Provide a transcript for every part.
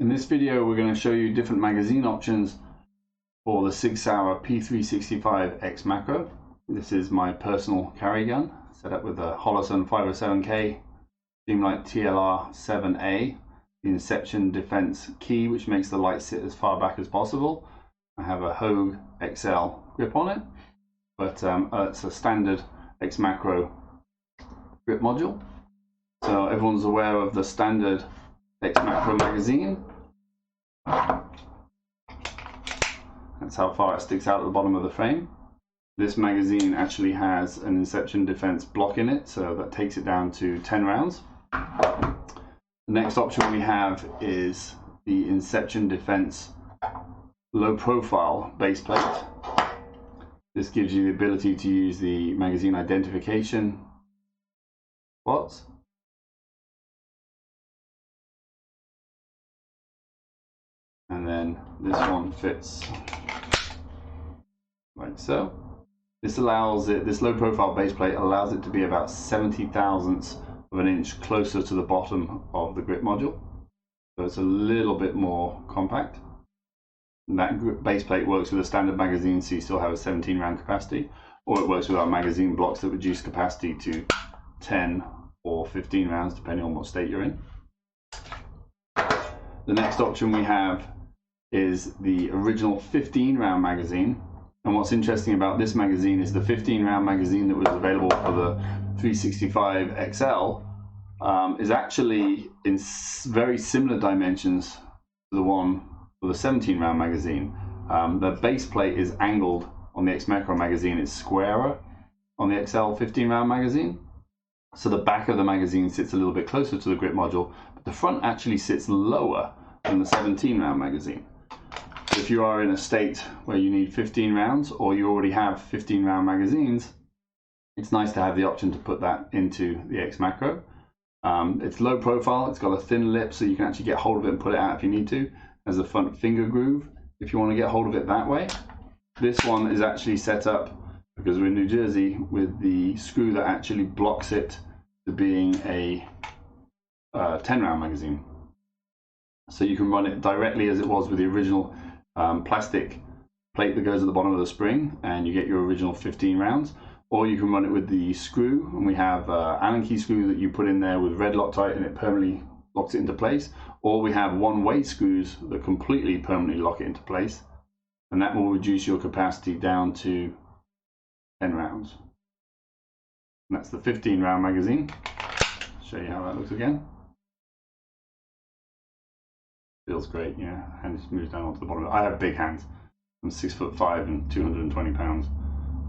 In this video, we're going to show you different magazine options for the Sig Sauer P365 X macro. This is my personal carry gun, set up with a Holosun 507K, Streamlight TLR 7A, the Inception defense key, which makes the light sit as far back as possible. I have a Hogue XL grip on it, but it's a standard X macro grip module. So everyone's aware of the standard X macro magazine. That's how far it sticks out at the bottom of the frame. This magazine actually has an Inception defense block in it, so that takes it down to 10 rounds. The next option we have is the Inception defense low profile base plate. This gives you the ability to use the magazine identification spots. And then this one fits like so. This allows it, this low profile base plate allows it to be about 70 thousandths of an inch closer to the bottom of the grip module. So it's a little bit more compact. And that base plate works with a standard magazine, so you still have a 17 round capacity, or it works with our magazine blocks that reduce capacity to 10 or 15 rounds, depending on what state you're in. The next option we have is the original 15 round magazine. And what's interesting about this magazine is the 15 round magazine that was available for the 365 XL is actually in very similar dimensions to the one for the 17 round magazine. The base plate is angled on the X Macro magazine, it's squarer on the XL 15 round magazine. So the back of the magazine sits a little bit closer to the grip module, but the front actually sits lower than the 17 round magazine. If you are in a state where you need 15 rounds, or you already have 15 round magazines, it's nice to have the option to put that into the X Macro. It's low profile, it's got a thin lip, so you can actually get hold of it and pull it out if you need to. It has a front finger groove if you want to get hold of it that way. This one is actually set up, because we're in New Jersey, with the screw that actually blocks it to being a 10 round magazine. So you can run it directly as it was with the original plastic plate that goes at the bottom of the spring, and you get your original 15 rounds. Or you can run it with the screw, and we have Allen key screw that you put in there with red Loctite, and it permanently locks it into place. Or we have one-way screws that completely permanently lock it into place, and that will reduce your capacity down to 10 rounds. And that's the 15 round magazine. I'll show you how that looks again. Feels great, yeah. Hand just moves down onto the bottom. I have big hands. I'm 6'5" and 220 pounds,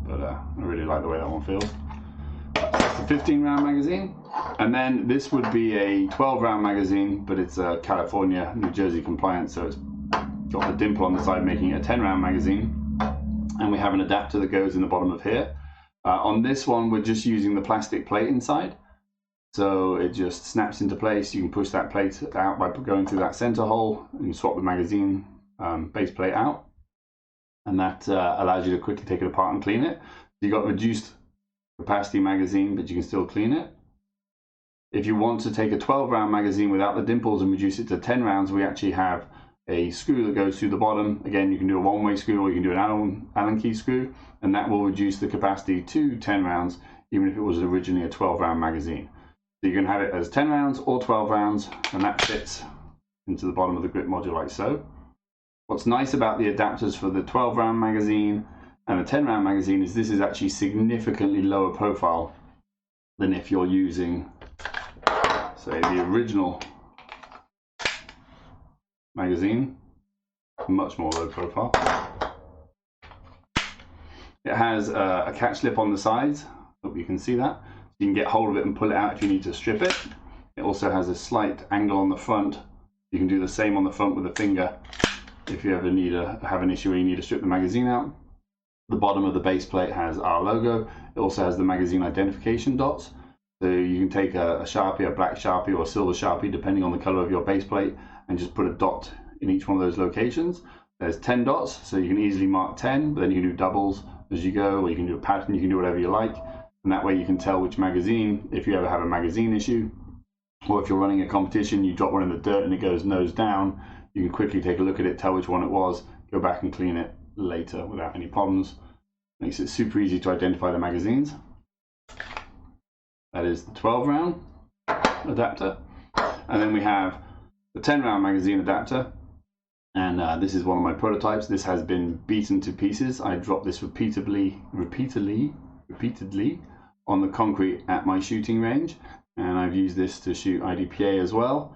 but I really like the way that one feels. That's the 15 round magazine. And then this would be a 12 round magazine, but it's a California, New Jersey compliant, so it's got the dimple on the side, making it a 10 round magazine. And we have an adapter that goes in the bottom of here. On this one, we're just using the plastic plate inside. So it just snaps into place. You can push that plate out by going through that center hole, and you swap the magazine base plate out. And that allows you to quickly take it apart and clean it. You've got reduced capacity magazine, but you can still clean it. If you want to take a 12 round magazine without the dimples and reduce it to 10 rounds, we actually have a screw that goes through the bottom. Again, you can do a one-way screw, or you can do an Allen key screw, and that will reduce the capacity to 10 rounds, even if it was originally a 12 round magazine. So you can have it as 10 rounds or 12 rounds, and that fits into the bottom of the grip module like so. What's nice about the adapters for the 12 round magazine and the 10 round magazine is this is actually significantly lower profile than if you're using, say, the original magazine. Much more low profile. It has a catch lip on the sides. Hope you can see that. You can get hold of it and pull it out if you need to strip it. It also has a slight angle on the front. You can do the same on the front with a finger if you ever need have an issue where you need to strip the magazine out. The bottom of the base plate has our logo. It also has the magazine identification dots. So you can take a Sharpie, a black Sharpie or a silver Sharpie, depending on the color of your base plate, and just put a dot in each one of those locations. There's 10 dots, so you can easily mark 10, but then you can do doubles as you go, or you can do a pattern, you can do whatever you like. And that way you can tell which magazine, if you ever have a magazine issue, or if you're running a competition, you drop one in the dirt and it goes nose down, You can quickly take a look at it, tell which one it was, go back and clean it later without any problems. Makes it super easy to identify the magazines. That is the 12 round adapter. And then we have the 10 round magazine adapter. And this is one of my prototypes. This has been beaten to pieces. I dropped this repeatedly on the concrete at my shooting range. And I've used this to shoot IDPA as well.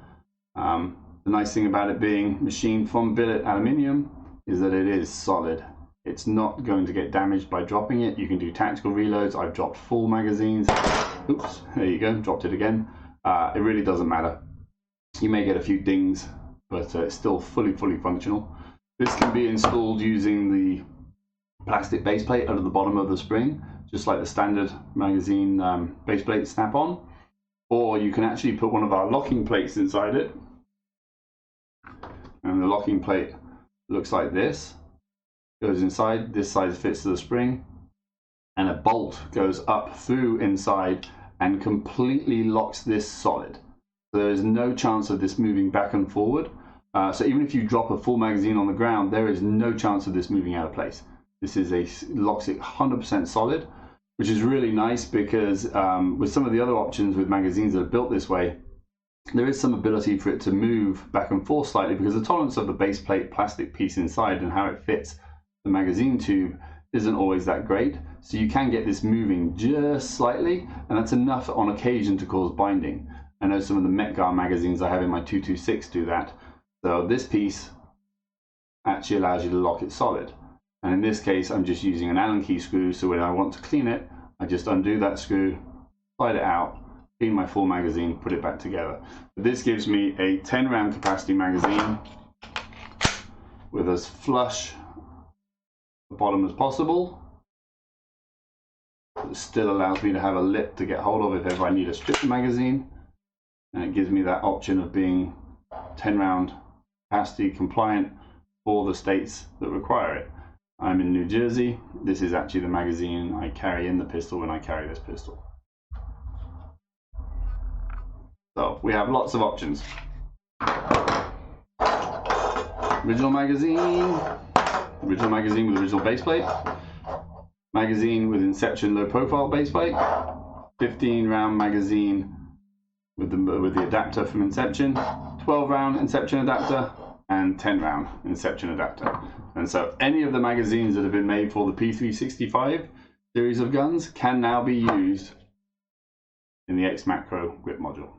The nice thing about it being machined from billet aluminium is that it is solid. It's not going to get damaged by dropping it. You can do tactical reloads. I've dropped full magazines. Oops, there you go, dropped it again. It really doesn't matter. You may get a few dings, but it's still fully functional. This can be installed using the plastic base plate out of the bottom of the spring, just like the standard magazine base plate snap-on. Or you can actually put one of our locking plates inside it. And the locking plate looks like this. Goes inside, this side fits to the spring, and a bolt goes up through inside and completely locks this solid. So there is no chance of this moving back and forward. So even if you drop a full magazine on the ground, there is no chance of this moving out of place. This locks it 100% solid, which is really nice because with some of the other options with magazines that are built this way, there is some ability for it to move back and forth slightly because the tolerance of the base plate plastic piece inside and how it fits the magazine tube isn't always that great. So you can get this moving just slightly, and that's enough on occasion to cause binding. I know some of the Metgar magazines I have in my 226 do that. So this piece actually allows you to lock it solid. And in this case, I'm just using an Allen key screw. So when I want to clean it, I just undo that screw, slide it out, clean my full magazine, put it back together. But this gives me a 10 round capacity magazine with as flush the bottom as possible. It still allows me to have a lip to get hold of if ever I need to strip the magazine. And it gives me that option of being 10 round capacity compliant for the states that require it. I'm in New Jersey. This is actually the magazine I carry in the pistol when I carry this pistol. So we have lots of options. Original magazine with original base plate, magazine with Inception low profile base plate, 15 round magazine with the adapter from Inception, 12 round Inception adapter, and 10 round Inception adapter. And so any of the magazines that have been made for the P365 series of guns can now be used in the X Macro grip module.